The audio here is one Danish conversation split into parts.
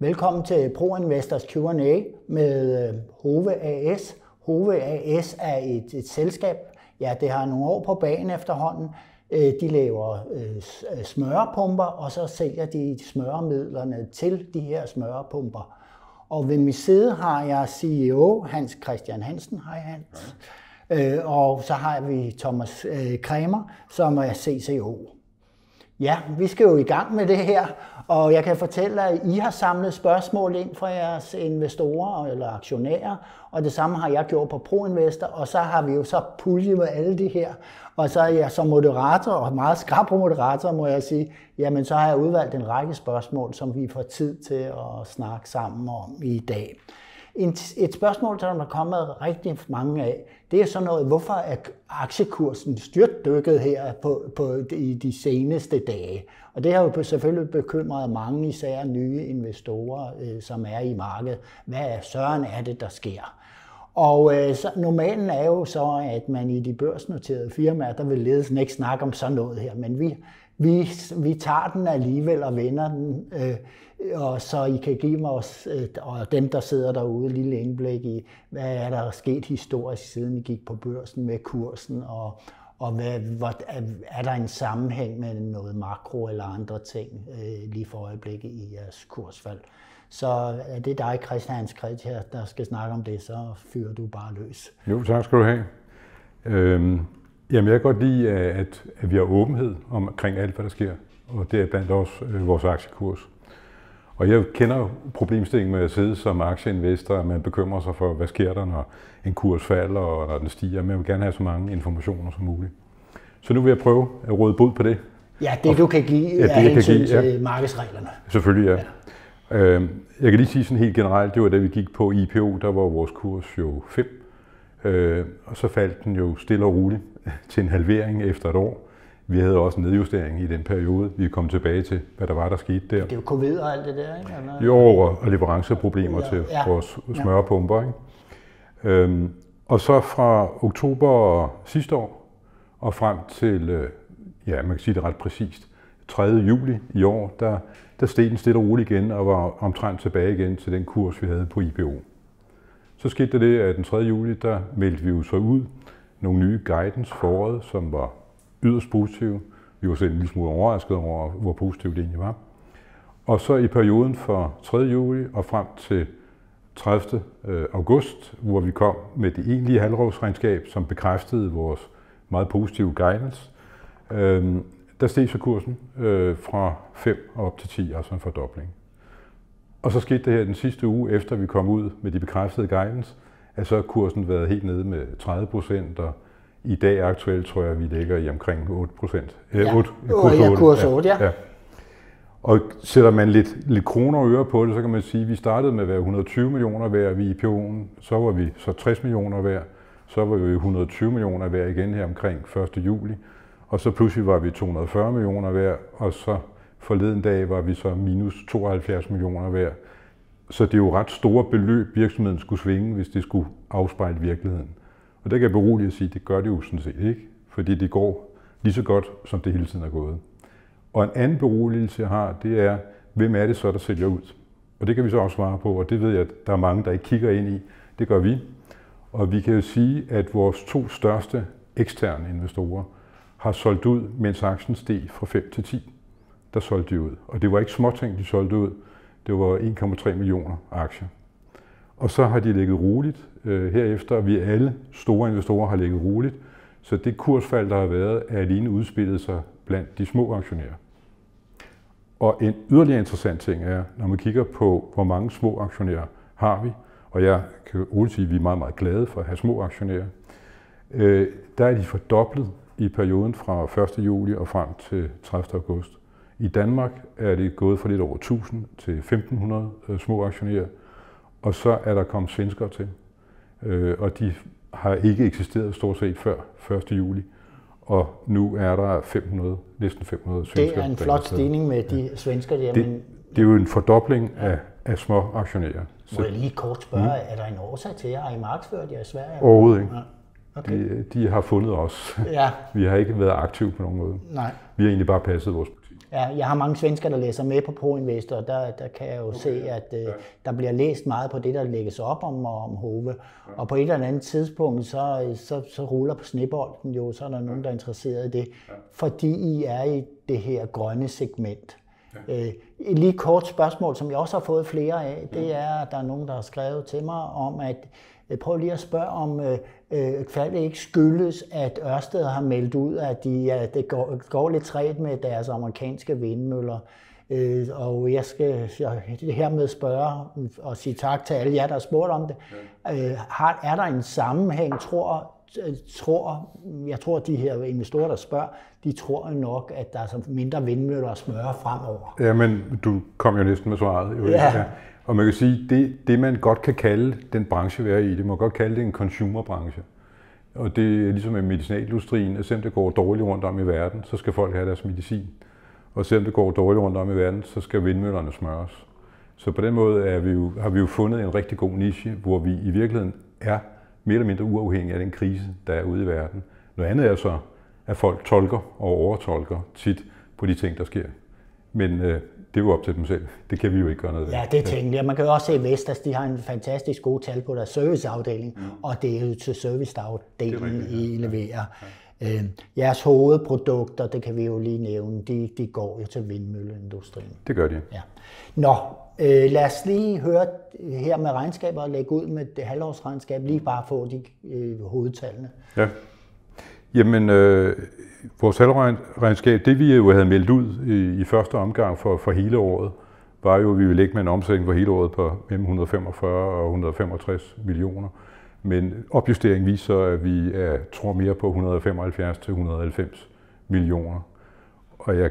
Velkommen til ProInvestors Q&A med Hove AS. Hove AS er et selskab, ja, det har nogle år på banen efterhånden. De laver smørepumper, og så sælger de smøremidlerne til de her smørepumper. Og ved min side har jeg CEO Hans Christian Hansen. Hej Hans. Og så har vi Thomas Kremer, som er CCO. Ja, vi skal jo i gang med det her, og jeg kan fortælle, at I har samlet spørgsmål ind fra jeres investorer eller aktionærer, og det samme har jeg gjort på ProInvestor, og så har vi jo så puljet med alle de her, og så er jeg som moderator, og meget skarp moderator, må jeg sige, jamen så har jeg udvalgt en række spørgsmål, som vi får tid til at snakke sammen om i dag. Et spørgsmål, der er kommet rigtig mange af, det er sådan noget, hvorfor er aktiekursen styrtdykket her i de seneste dage? Og det har jo selvfølgelig bekymret mange, især nye investorer, som er i markedet. Hvad søren er det, der sker? Og normalen er jo så, at man i de børsnoterede firmaer, der vil ledelsen ikke snakke om sådan noget her, men vi tager den alligevel og vender den, og så I kan give os, og dem der sidder derude, et lille indblik i, hvad er der sket historisk, siden I gik på børsen med kursen, og er der en sammenhæng med noget makro eller andre ting lige for øjeblikket i jeres kursfald. Så er det dig, Christian Skridt her, der skal snakke om det, så fyrer du bare løs. Jo, tak skal du have. Jamen, jeg kan godt lide, at vi har åbenhed omkring alt, hvad der sker, og det er blandt også vores aktiekurs. Og jeg kender problemstillingen med at sidde som aktieinvestor, at man bekymrer sig for, hvad sker der, når en kurs falder og når den stiger. Men jeg vil gerne have så mange informationer som muligt. Så nu vil jeg prøve at råde bod på det. Ja, det du kan give af hensyn til markedsreglerne. Selvfølgelig, ja. Jeg kan lige sige sådan helt generelt, det var da vi gik på IPO, der var vores kurs jo 5. Og så faldt den jo stille og roligt til en halvering efter et år. Vi havde også en nedjustering i den periode. Vi kom tilbage til, hvad der var, der skete der. Det er jo covid og alt det der, ikke? Jo, og leveranceproblemer til vores smørepumper, ikke? Og så fra oktober sidste år og frem til, ja, man kan sige det ret præcist, 3. juli i år, der steg den stille og roligt igen og var omtrent tilbage igen til den kurs, vi havde på IPO. Så skete det, at den 3. juli, der meldte vi jo så ud nogle nye guidance for året, som var yderst positive. Vi var selv en lille smule overrasket over, hvor positivt det egentlig var. Og så i perioden fra 3. juli og frem til 30. august, hvor vi kom med det egentlige halvårsregnskab, som bekræftede vores meget positive guidance, der steg så kursen fra 5 og op til 10, altså en fordobling. Og så skete det her den sidste uge, efter vi kom ud med de bekræftede guidance, at så har kursen været helt nede med 30%, og i dag aktuelt tror jeg, vi ligger i omkring 8%. Kurs 8, ja. Og sætter man lidt kroner og øre på det, så kan man sige, at vi startede med at være 120 millioner værd ved IPO'en, så var vi så 60 millioner værd, så var vi 120 millioner værd igen her omkring 1. juli, og så pludselig var vi 240 millioner værd, og så forleden dag var vi så minus 72 millioner værd. Så det er jo ret store beløb, virksomheden skulle svinge, hvis det skulle afspejle virkeligheden. Og der kan jeg berolige at sige, at det gør det jo sådan set ikke, fordi det går lige så godt, som det hele tiden er gået. Og en anden beroligelse, jeg har, det er, hvem er det så, der sælger ud? Og det kan vi så også svare på, og det ved jeg, at der er mange, der ikke kigger ind i. Det gør vi. Og vi kan jo sige, at vores 2 største eksterne investorer har solgt ud, mens aktien steg fra 5 til 10. Der solgte de ud. Og det var ikke småting, de solgte ud. Det var 1,3 millioner aktier. Og så har de ligget roligt herefter, vi alle store investorer har ligget roligt. Så det kursfald, der har været, er alene udspillet sig blandt de små aktionærer. Og en yderligere interessant ting er, når man kigger på, hvor mange små aktionærer har vi, og jeg kan roligt sige, at vi er meget, meget glade for at have små aktionærer, der er de fordoblet i perioden fra 1. juli og frem til 30. august. I Danmark er det gået fra lidt over 1000 til 1500 små aktionærer, og så er der kommet svenskere til, og de har ikke eksisteret stort set før 1. juli, og nu er der 500, næsten 500 svenskere. Det er en flot stigning med de svensker der. Det er jo en fordobling af små aktionærer. Må jeg lige kort spørge, er der en årsag til, at I markedsført jer i Sverige? Overhovedet ikke. Okay. De har fundet os. Ja. Vi har ikke været aktive på nogen måde. Nej. Vi har egentlig bare passet vores butik. Ja, jeg har mange svensker, der læser med på ProInvestor, og der kan jeg jo se, at der bliver læst meget på det, der lægges op om Hove. Og på et eller andet tidspunkt, så ruller på snebolden jo, så er der nogen, der er interesseret i det, fordi I er i det her grønne segment. Et lige kort spørgsmål, som jeg også har fået flere af, det er, at der er nogen, der har skrevet til mig om, at prøv lige at spørge om faldet ikke skyldes, at Ørsted har meldt ud, at det går lidt træt med deres amerikanske vindmøller. Og jeg skal hermed spørge og sige tak til alle jer, der har spurgt om det. Er der en sammenhæng, jeg tror, de her investorer, der spørger, de tror nok, at der er mindre vindmøller og smøre fremover. Ja, men du kom jo næsten med svaret. Jo. Ja. Og man kan sige, det man godt kan kalde den branche, vi er i, det må godt kalde det en consumerbranche. Og det er ligesom med medicinalindustrien, at selvom det går dårligt rundt om i verden, så skal folk have deres medicin. Og selvom det går dårligt rundt om i verden, så skal vindmøllerne smøres. Så på den måde har vi jo fundet en rigtig god niche, hvor vi i virkeligheden er mere eller mindre uafhængige af den krise, der er ude i verden. Noget andet er så, at folk tolker og overtolker tit på de ting, der sker. Men det er jo op til dem selv. Det kan vi jo ikke gøre noget ved. Ja, det tænker jeg. Man kan jo også se, at Vestas, de har en fantastisk god tal på deres serviceafdeling, og det er jo til serviceafdelingen, I leverer. Ja. Jeres hovedprodukter, det kan vi jo lige nævne, de går jo til vindmølleindustrien. Det gør de. Ja. Nå, lad os lige høre her med regnskaber og lægge ud med det halvårsregnskab, lige bare få de hovedtallene. Ja. Jamen, vores halvårsregnskab, det vi jo havde meldt ud i første omgang for hele året, var jo, at vi ville ligge med en omsætning for hele året på mellem 145 og 165 millioner. Men opjusteringen viser, at vi tror mere på 175 til 190 millioner. Og jeg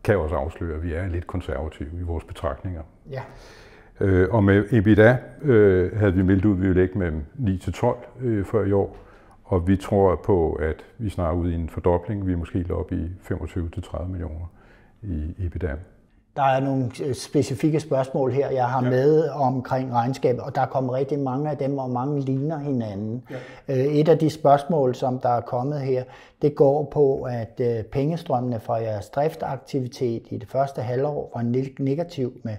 kan også afsløre, at vi er lidt konservative i vores betragtninger. Ja. Og med EBITDA havde vi meldt ud, at vi ville ligge med 9 til 12 før i år. Og vi tror på, at vi snart er ude i en fordobling. Vi er måske oppe i 25 til 30 millioner i EBITDA. Der er nogle specifikke spørgsmål her, jeg har med omkring regnskabet, og der er kommet rigtig mange af dem, og mange ligner hinanden. Ja. Et af de spørgsmål, som der er kommet her, det går på, at pengestrømmene fra jeres driftaktivitet i det første halvår var negativ med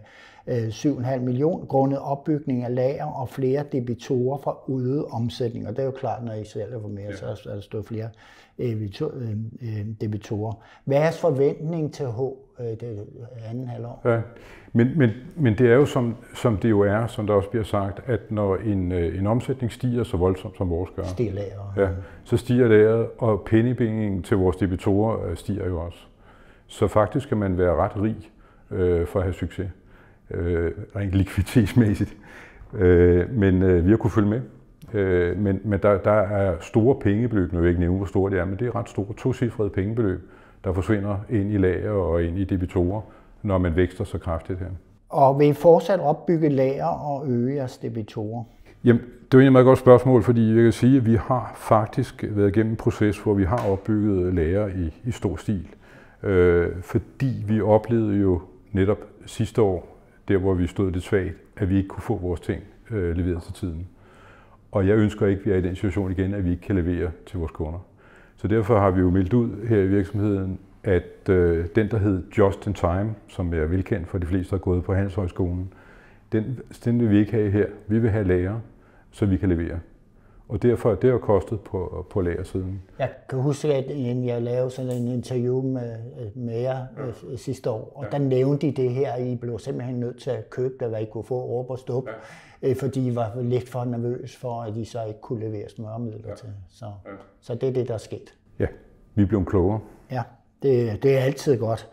7,5 millioner, grundet opbygning af lager og flere debitorer fra ude omsætning. Og det er jo klart, når I sælger for mere, så er der stået flere debitorer. Hvad er jeres forventning til det anden halvår? Ja, men det er jo som det jo er, som der også bliver sagt, at når en omsætning stiger så voldsomt som vores gør, stiger lageret. Ja, så stiger lageret, og pennybindingen til vores debitorer stiger jo også. Så faktisk skal man være ret rig for at have succes, rent likviditetsmæssigt. Men vi har kunnet følge med. Men der er store pengebeløb, nu vil jeg ikke nævne, hvor store det er, men det er ret store, tocifrede pengebeløb, der forsvinder ind i lager og ind i debitorer, når man vækster så kraftigt her. Og vil I fortsat opbygge lager og øge jeres debitorer? Jamen, det er jo et meget godt spørgsmål, fordi jeg kan sige, at vi har faktisk været igennem en proces, hvor vi har opbygget lager i stor stil. Fordi vi oplevede jo netop sidste år, der hvor vi stod lidt svagt, at vi ikke kunne få vores ting leveret til tiden. Og jeg ønsker ikke, at vi er i den situation igen, at vi ikke kan levere til vores kunder. Så derfor har vi jo meldt ud her i virksomheden, at den, der hed Just in Time, som er velkendt for de fleste, der er gået på Handelshøjskolen, den vil vi ikke have her. Vi vil have lager, så vi kan levere. Og derfor det har kostet på lagersiden. Jeg kan huske, at jeg lavede sådan en interview med jer sidste år, og der nævnte de det her, at I blev simpelthen nødt til at købe det, hvad I kunne få råb og stop, fordi I var lidt for nervøs for, at I så ikke kunne levere smøremidler til. Så det er det, der er sket. Ja, vi blev klogere. Ja, det er altid godt.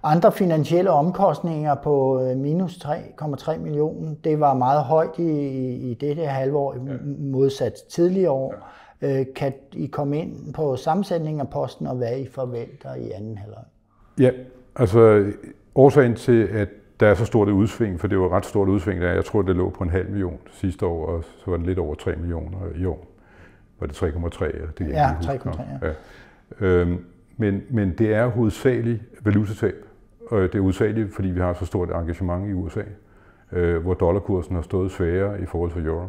Andre finansielle omkostninger på minus 3,3 millioner, det var meget højt i dette halvår, modsat tidligere år. Kan I komme ind på sammensætningen af posten, og hvad I forventer i anden halvår? Ja, altså årsagen til, at der er så stort et udsving, for det var et ret stort udsving, der jeg tror, det lå på 0,5 million sidste år, og så var det lidt over 3 millioner i år. Var det 3,3? Ja, 3,3. Ja. Men det er hovedsageligt valutatab, og det er hovedsageligt, fordi vi har så stort engagement i USA, hvor dollarkursen har stået sværere i forhold til euro.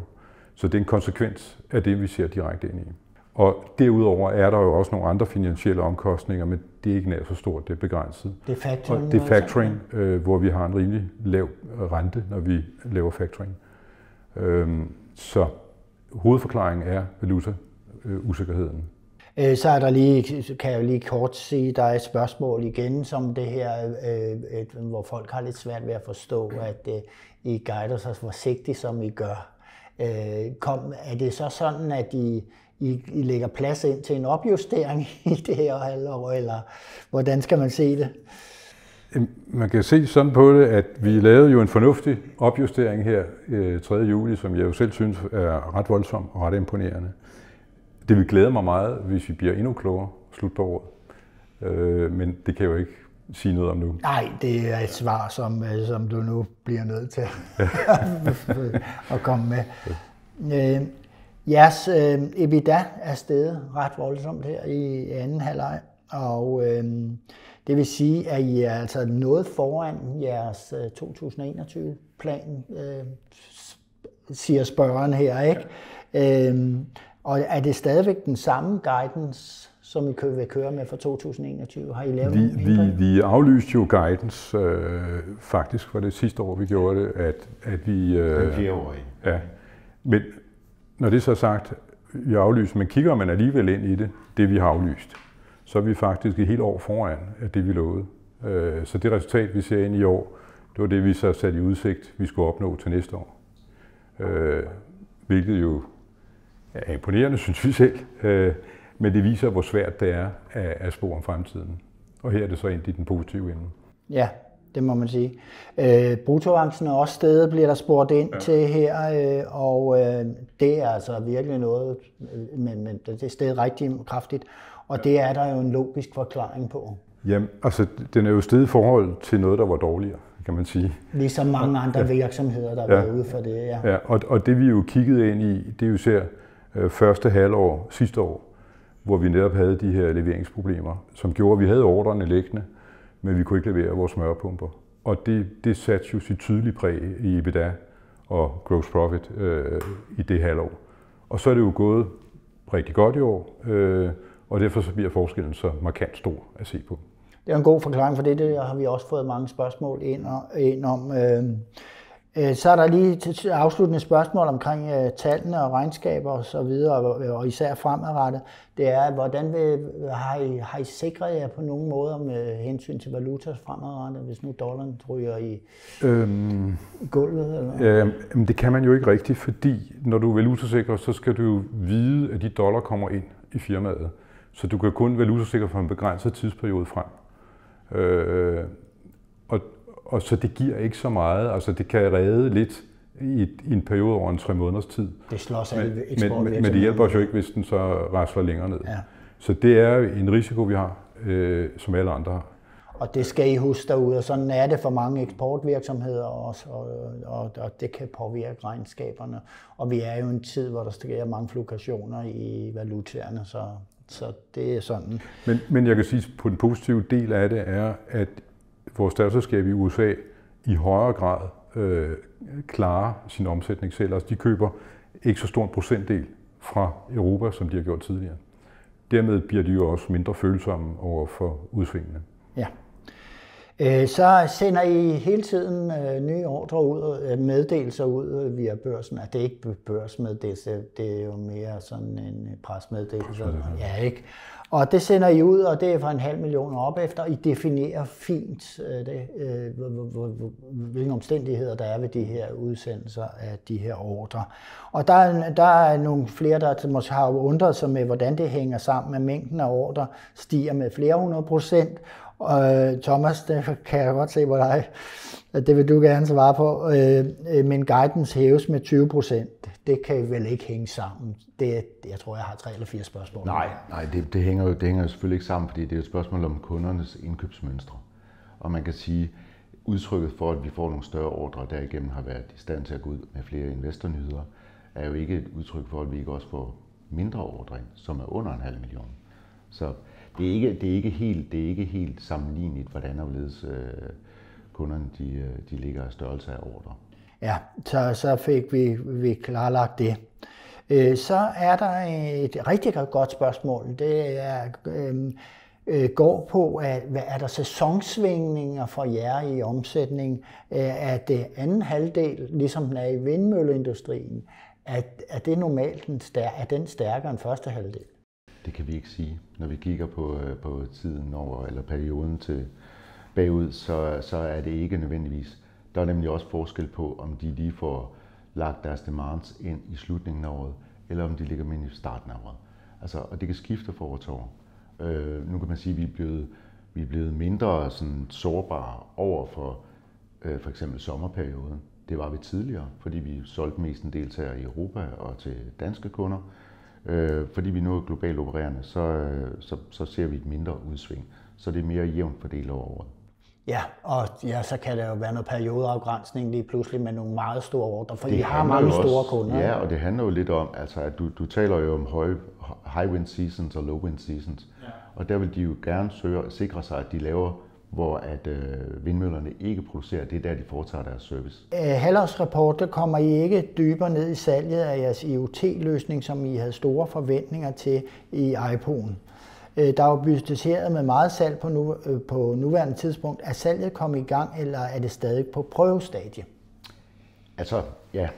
Så det er en konsekvens af det, vi ser direkte ind i. Og derudover er der jo også nogle andre finansielle omkostninger, men det er ikke nær så stort, det er begrænset. Det er factoring? Og det er factoring, hvor vi har en rimelig lav rente, når vi laver factoring. Så hovedforklaringen er valutausikkerheden. Så er der lige, kan jeg lige kort sige, der er et spørgsmål igen, som det her, hvor folk har lidt svært ved at forstå, at I guider sig forsigtigt, som I gør. Er det så sådan, at I lægger plads ind til en opjustering i det her halvår, eller hvordan skal man se det? Man kan se sådan på det, at vi lavede jo en fornuftig opjustering her 3. juli, som jeg jo selv synes er ret voldsom og ret imponerende. Det vil glæde mig meget, hvis vi bliver endnu klogere slut på året. Men det kan jeg jo ikke sige noget om nu. Nej, det er et svar, som du nu bliver nødt til at komme med. Jeres EBITDA er steget ret voldsomt her i anden halvleg, og det vil sige, at I er altså noget foran jeres 2021-plan, siger spørgeren her, ikke? Og er det stadigvæk den samme guidance, som I vil køre med for 2021? Har I lavet nogle ændringer? Vi aflyste jo guidance, faktisk var det sidste år, vi gjorde det, at vi... flere år. Ja, men når det så er sagt, vi har aflyst, men kigger man alligevel ind i det vi har aflyst, så er vi faktisk et helt år foran af det, vi lovede. Så det resultat, vi ser ind i år, det var det, vi så satte i udsigt, vi skulle opnå til næste år. Hvilket jo er imponerende, synes vi selv, men det viser, hvor svært det er at spå om fremtiden. Og her er det så ind i den positive ende. Ja, det må man sige. Bruttoavancen er også stedet, bliver der spurgt ind til her, og det er altså virkelig noget, men det er stedet rigtig kraftigt, og det er der jo en logisk forklaring på. Jamen, altså, den er jo stedet i forhold til noget, der var dårligere, kan man sige. Ligesom mange andre virksomheder, der var ude for det, ja. Ja, og det vi jo kiggede ind i, det er jo især første halvår sidste år, hvor vi netop havde de her leveringsproblemer, som gjorde, at vi havde ordrerne liggende, men vi kunne ikke levere vores smørpumper. Og det satte jo sit tydelige præg i EBITDA og gross profit i det halvår. Og så er det jo gået rigtig godt i år, og derfor så bliver forskellen så markant stor at se på. Det er en god forklaring, for det har vi også fået mange spørgsmål ind om. Så er der lige et afsluttende spørgsmål omkring tallene og regnskaber og så videre, og især fremadrettet. Det er, hvordan har I sikret jer på nogen måde med hensyn til valutas fremadrettet, hvis nu dollaren ryger i gulvet? Eller? Det kan man jo ikke rigtigt, fordi når du er valutasikrer, så skal du jo vide, at de dollar kommer ind i firmaet. Så du kan kun valutasikre for en begrænset tidsperiode frem. Og så det giver ikke så meget, altså det kan redde lidt i en periode over en 3 måneders tid. Det slås alle eksportvirksomheder. Men det hjælper os jo ikke, hvis den så rasler længere ned. Ja. Så det er en risiko, vi har, som alle andre har. Og det skal I huske derude, og sådan er det for mange eksportvirksomheder også, og det kan påvirke regnskaberne. Og vi er jo i en tid, hvor der sker mange fluktuationer i valutaerne, så det er sådan. Men jeg kan sige, på den positive del af det er, at vores datterselskab i USA i højere grad klarer sin omsætning selv. Altså de køber ikke så stor en procentdel fra Europa, som de har gjort tidligere. Dermed bliver de jo også mindre følsomme over for udsvingene. Ja. Så sender I hele tiden nye ordrer ud, meddelelser ud via børsen. Det er ikke børsmeddelelse, det er jo mere sådan en presmeddelelse. Ja, ikke? Og det sender I ud, og det er for 500.000 op efter. I definerer fint, hvilke omstændigheder der er ved de her udsendelser af de her ordrer. Og der er nogle flere, der måske har undret sig med, hvordan det hænger sammen med mængden af ordrer stiger med flere 100%. Thomas, det kan jeg godt se på dig. Det vil du gerne svare på. Men guidance hæves med 20%. Det kan vel ikke hænge sammen. Jeg tror, jeg har 3 eller 4 spørgsmål. Nej, det hænger jo selvfølgelig ikke sammen, fordi det er et spørgsmål om kundernes indkøbsmønstre. Og man kan sige, udtrykket for, at vi får nogle større ordre, og derigennem har været i stand til at gå ud med flere investornyheder, er jo ikke et udtryk for, at vi ikke også får mindre ordre ind, som er under 500.000. Så det er ikke helt sammenligneligt, hvordan hvorledes kunderne de ligger af størrelse af ordre. Ja, så fik vi klarlagt det. Så er der et rigtig godt spørgsmål. Det går på, at er der sæsonsvingninger for jer i omsætning? Er det anden halvdel, ligesom den er i vindmølleindustrien? Er det normalt den stærkere end første halvdel? Det kan vi ikke sige. Når vi kigger på tiden over, eller perioden til bagud, så er det ikke nødvendigvis. Der er nemlig også forskel på, om de lige får lagt deres demands ind i slutningen af året, eller om de ligger med i starten af året. Altså, og det kan skifte fra år til år. Nu kan man sige, at vi er blevet mindre sådan sårbare over for eksempel sommerperioden. Det var vi tidligere, fordi vi solgte mestendels her i Europa og til danske kunder. Fordi vi nu er globalt opererende, så ser vi et mindre udsving. Så det er mere jævnt fordelt over året. Ja, og så kan der jo være noget periodeafgrænsning lige pludselig med nogle meget store ordrer, for I har mange store kunder. Ja, og det handler jo lidt om, altså, at du taler jo om high wind seasons og low wind seasons. Ja. Og der vil de jo gerne sikre sig, at de laver, hvor at vindmøllerne ikke producerer. Det er der, de foretager deres service. Halvårsrapport, der kommer I ikke dybere ned i salget af jeres IoT-løsning, som I havde store forventninger til i iPhone. Der er jo budgetteret med meget salg på nuværende tidspunkt. Er salget kommet i gang, eller er det stadig på prøvestadie? Altså, ja.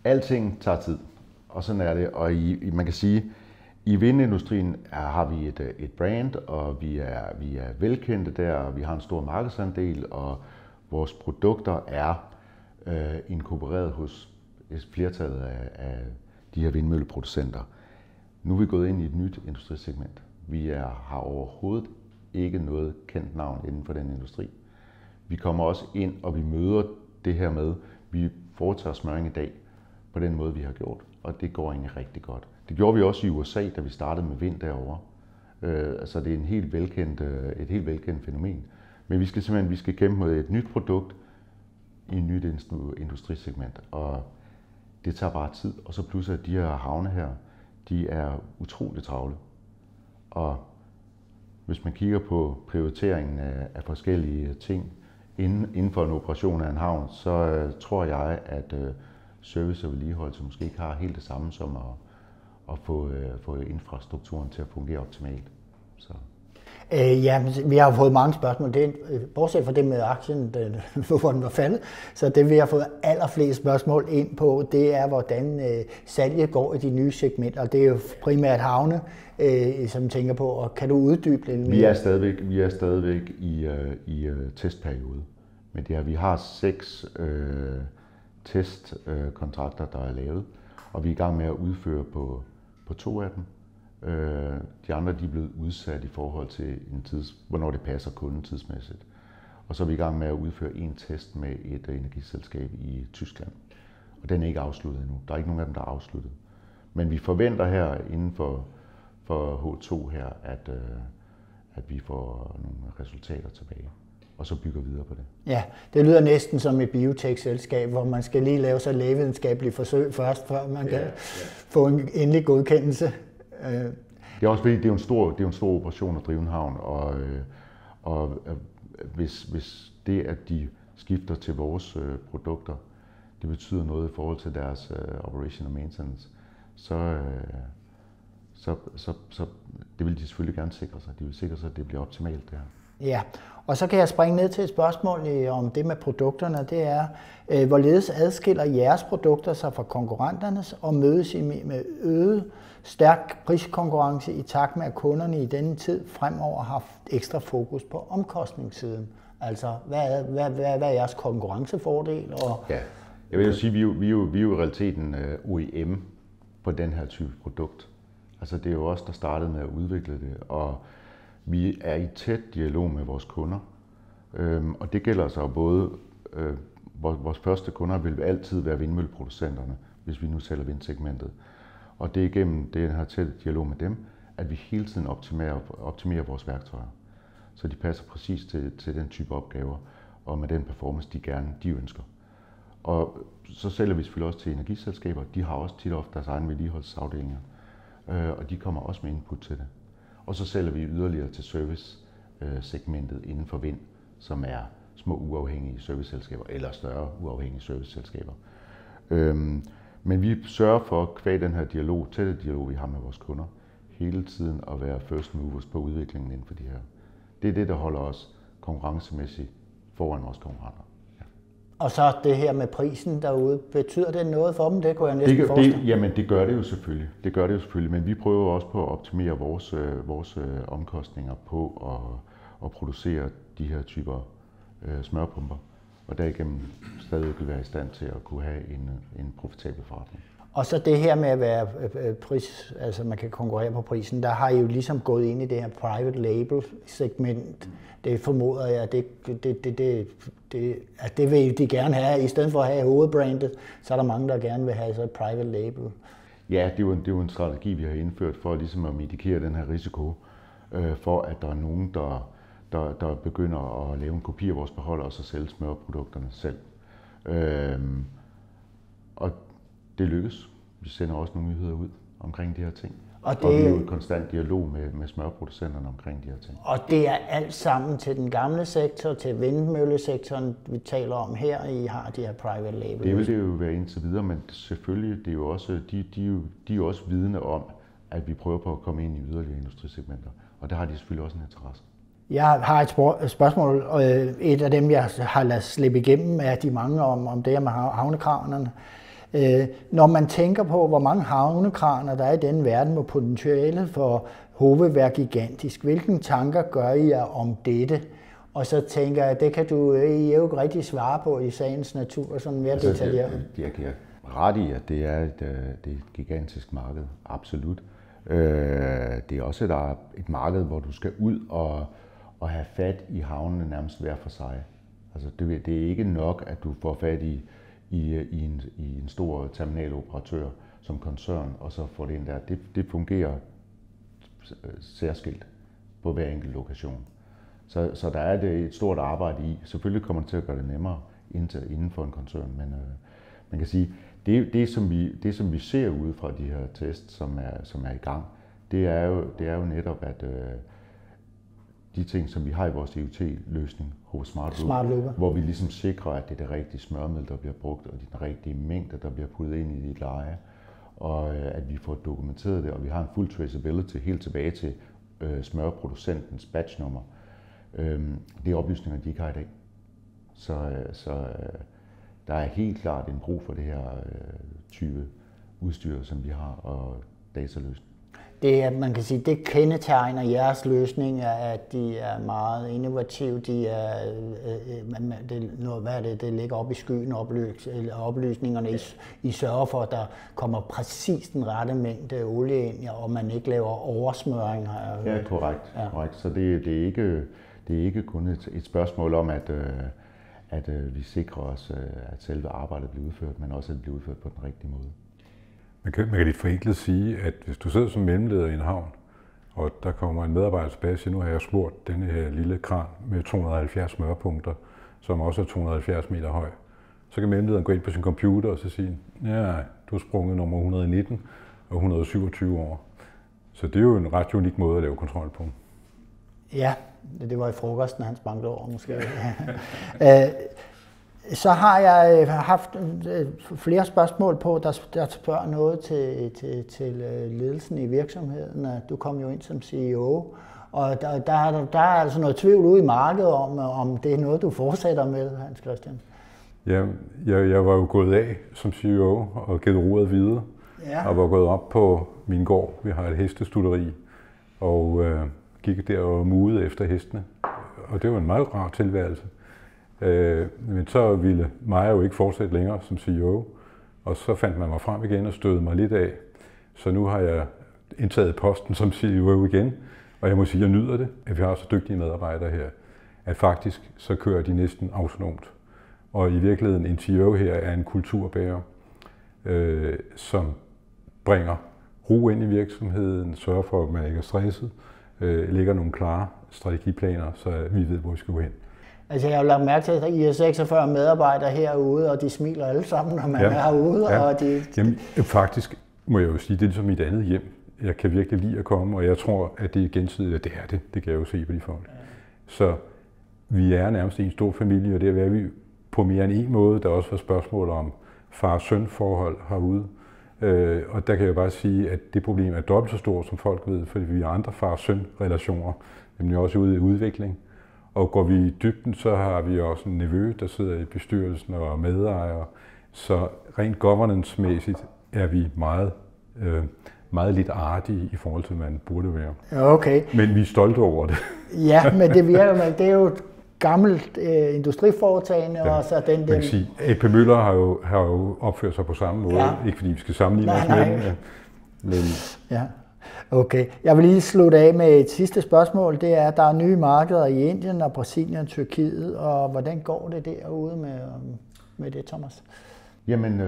Alting tager tid, og sådan er det. Og man kan sige, i vindindustrien har vi et brand, og vi er velkendte der, og vi har en stor markedsandel, og vores produkter er inkorporeret hos flertallet af de her vindmølleproducenter. Nu er vi gået ind i et nyt industrisegment. Vi har overhovedet ikke noget kendt navn inden for den industri. Vi kommer også ind, og vi møder det her med, vi foretager smøring i dag på den måde, vi har gjort, og det går egentlig rigtig godt. Det gjorde vi også i USA, da vi startede med vind derovre. Så det er et helt velkendt fænomen. Men vi skal kæmpe med et nyt produkt i et nyt industrisegment, og det tager bare tid. Og så pludselig at de her havne her, de er utroligt travle. Og hvis man kigger på prioriteringen af forskellige ting inden for en operation af en havn, så tror jeg, at service og vedligeholdelse måske ikke har helt det samme som at få infrastrukturen til at fungere optimalt. Så. Ja, vi har fået mange spørgsmål. Bortset fra det med aktien, hvor den var faldet, så det vi har fået allerflest spørgsmål ind på, det er, hvordan salget går i de nye segmenter. Og det er jo primært havne, som tænker på, og kan du uddybe lidt mere? Vi er stadigvæk i testperiode. Men vi har 6 testkontrakter, der er lavet, og vi er i gang med at udføre på 2 af dem. De andre de er blevet udsat i forhold til hvornår det passer kunden tidsmæssigt. Og så er vi i gang med at udføre en test med et energiselskab i Tyskland. Og den er ikke afsluttet endnu. Der er ikke nogen af dem, der er afsluttet. Men vi forventer her inden for H2 her, at vi får nogle resultater tilbage. Og så bygger videre på det. Ja, det lyder næsten som et biotech-selskab, hvor man skal lige lave sig et lægevidenskabeligt forsøg først, før man kan få en endelig godkendelse. Det er også fordi, det er en stor operation at drive en havn, og hvis det, at de skifter til vores produkter, det betyder noget i forhold til deres operation og maintenance, så det vil de selvfølgelig gerne sikre sig. De vil sikre sig, at det bliver optimalt det her. Ja, og så kan jeg springe ned til et spørgsmål om det med produkterne. Det er, hvorledes adskiller jeres produkter sig fra konkurrenternes, og mødes I med øget stærk priskonkurrence i takt med, at kunderne i denne tid fremover har haft ekstra fokus på omkostningssiden? Altså, hvad er jeres konkurrencefordel? Ja, jeg vil jo sige, vi er jo i realiteten OEM på den her type produkt. Altså, det er jo os, der startede med at udvikle det, og vi er i tæt dialog med vores kunder, og det gælder så både, vores første kunder vil altid være vindmølleproducenterne, hvis vi nu sælger vindsegmentet. Og det er igennem den her tæt dialog med dem, at vi hele tiden optimerer vores værktøjer. Så de passer præcis til den type opgaver, og med den performance, de ønsker. Og så sælger vi selvfølgelig også til energiselskaber. De har også tit ofte deres egne vedligeholdelsesafdelinger, og de kommer også med input til det. Og så sælger vi yderligere til service-segmentet inden for vind, som er små uafhængige serviceselskaber eller større uafhængige serviceselskaber. Men vi sørger for, kvad den her dialog, tætte dialog, vi har med vores kunder, hele tiden at være first movers på udviklingen inden for de her. Det er det, der holder os konkurrencemæssigt foran vores konkurrenter. Ja. Og så det her med prisen derude, betyder det noget for dem? Det kunne jeg næsten forestille. Jamen det gør det jo selvfølgelig. Men vi prøver også på at optimere vores omkostninger på at producere de her typer smørpumper, og derigennem stadig vil være i stand til at kunne have en profitabel forretning. Og så det her med at være pris, altså man kan konkurrere på prisen, der har I jo ligesom gået ind i det her private label segment. Det formoder jeg, at det vil de gerne have. I stedet for at have hovedbrandet, så er der mange, der gerne vil have så et private label. Ja, det er jo en strategi, vi har indført for ligesom at mitigere den her risiko, for at der er nogen, der begynder at lave en kopi af vores beholder og så sælge smørprodukterne selv. Og det lykkes. Vi sender også nogle nyheder ud omkring de her ting. Og vi er jo i konstant dialog med smørproducenterne omkring de her ting. Og det er alt sammen til den gamle sektor, til vindmøllesektoren, vi taler om her, I har de her private label. Det vil det jo være indtil videre, men selvfølgelig, det er jo også, de er jo også vidne om, at vi prøver på at komme ind i yderligere industrisegmenter. Og der har de selvfølgelig også en interesse. Jeg har et spørgsmål, og et af dem, jeg har ladet slippe igennem, er de mange om det her med havnekranerne. Når man tænker på, hvor mange havnekraner der er i den verden, hvor potentialet for Hove være gigantisk, hvilke tanker gør I jer om dette? Og så tænker jeg, det kan du jo ikke rigtig svare på i sagens natur, sådan mere detaljeret. Jeg giver ret i, at det er et gigantisk marked, absolut. Det er også et marked, hvor du skal ud og have fat i havnene nærmest hver for sig. Altså, det er ikke nok, at du får fat i en stor terminaloperatør som koncern, og så får det ind der. Det fungerer særskilt på hver enkelt lokation. Så der er det et stort arbejde i. Selvfølgelig kommer det til at gøre det nemmere inden for en koncern, men man kan sige, det som vi ser ude fra de her tests, som er i gang, det er jo netop, at de ting, som vi har i vores IoT-løsning hos Smart Looper, hvor vi ligesom sikrer, at det er det rigtige smørmiddel, der bliver brugt, og den rigtige mængde, der bliver puttet ind i dit leje, og at vi får dokumenteret det, og vi har en full traceability helt tilbage til smørproducentens batchnummer. Det er oplysninger, de ikke har i dag. Så der er helt klart en brug for det her type udstyr, som vi har, og dataløsning. Det er, man kan sige, det kendetegner jeres løsninger, at de er meget innovative. De er, det ligger op i skyen, oplysningerne. I sørger for, at der kommer præcis den rette mængde olie ind, og man ikke laver oversmøring. Ja, korrekt. Ja. Korrekt. Så det er ikke kun et spørgsmål om, at vi sikrer os, at selve arbejdet bliver udført, men også at det bliver udført på den rigtige måde. Man kan lidt forenklet sige, at hvis du sidder som mellemleder i en havn, og der kommer en medarbejder tilbage og siger, nu har jeg smurt denne her lille kran med 270 smørpunkter, som også er 270 meter høj, så kan mellemlederen gå ind på sin computer og så sige, ja, du har sprunget nummer 119 og 127 år. Så det er jo en ret unik måde at lave kontrol på. Ja, det var i frokosten, han sprang over måske. Så har jeg haft flere spørgsmål på, der spørger noget til ledelsen i virksomheden. Du kom jo ind som CEO, og der er altså noget tvivl ude i markedet om det er noget, du fortsætter med, Hans Christian. Ja, jeg var jo gået af som CEO og givet roret videre, og var gået op på min gård. Vi har et hestestutteri, og gik der og mugede efter hestene. Og det var en meget rar tilværelse. Men så ville Maja jo ikke fortsætte længere som CEO, og så fandt man mig frem igen og stødede mig lidt af. Så nu har jeg indtaget posten som CEO igen, og jeg må sige, at jeg nyder det, at vi har så dygtige medarbejdere her, at faktisk så kører de næsten autonomt. Og i virkeligheden en CEO her er en kulturbærer, som bringer ro ind i virksomheden, sørger for, at man ikke er stresset, lægger nogle klare strategiplaner, så vi ved, hvor vi skal gå hen. Altså jeg har lagt mærke til, at I er 46 medarbejdere herude, og de smiler alle sammen, når man er herude. Ja. Og Jamen, faktisk må jeg jo sige, det er ligesom mit andet hjem. Jeg kan virkelig lide at komme, og jeg tror, at det er gensidigt, at det er det. Det kan jeg jo se på de folk. Ja. Så vi er nærmest en stor familie, og det er vi på mere end en måde. Der er også var spørgsmål om far-søn forhold herude. Og der kan jeg bare sige, at det problem er dobbelt så stort, som folk ved, fordi vi har andre far-søn-relationer, nemlig også ude i udvikling. Og går vi i dybden, så har vi også en nevø, der sidder i bestyrelsen og medejere. Så rent governance-mæssigt er vi meget lidt artige i forhold til, hvad man burde være. Okay. Men vi er stolte over det. Ja, men det er jo et gammelt industriforetagende. Ja. Og så den man kan sige, AP Møller har jo opført sig på samme måde. Ja. Ikke fordi vi skal sammenligne os med dem. Men... Ja. Okay. Jeg vil lige slutte af med et sidste spørgsmål. Det er, at der er nye markeder i Indien og Brasilien og Tyrkiet. Og hvordan går det derude med det, Thomas? Jamen,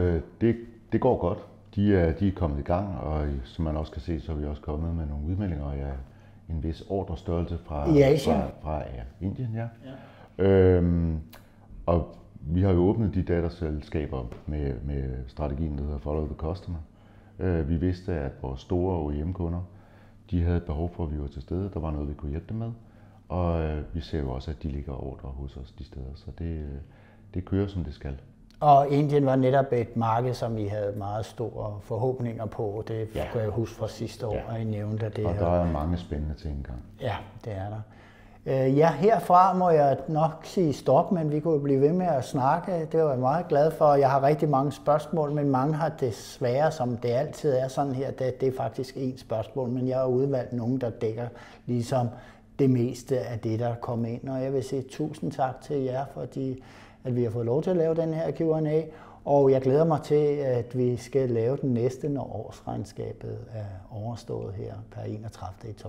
det går godt. De er kommet i gang, og som man også kan se, så er vi også kommet med nogle udmeldinger af en vis ordrestørrelse fra Indien. Ja. Og vi har jo åbnet de datterselskaber med strategien, der hedder Follow the Customer. Vi vidste, at vores store OEM-kunder, de havde behov for, at vi var til stede. Der var noget, vi kunne hjælpe dem med. Og vi ser jo også, at de ligger ordre hos os de steder, så det kører, som det skal. Og Indien var netop et marked, som I havde meget store forhåbninger på. Det kan jeg huske fra sidste år, at I nævnte det. Og der er mange spændende ting engang. Ja, det er der. Ja, herfra må jeg nok sige stop, men vi kunne blive ved med at snakke. Det var jeg meget glad for. Jeg har rigtig mange spørgsmål, men mange har desværre, som det altid er sådan her, det er faktisk én spørgsmål, men jeg har udvalgt nogen, der dækker ligesom det meste af det, der kom ind. Og jeg vil sige tusind tak til jer, fordi at vi har fået lov til at lave den her Q&A, og jeg glæder mig til, at vi skal lave den næste, når årsregnskabet er overstået her per 31.12.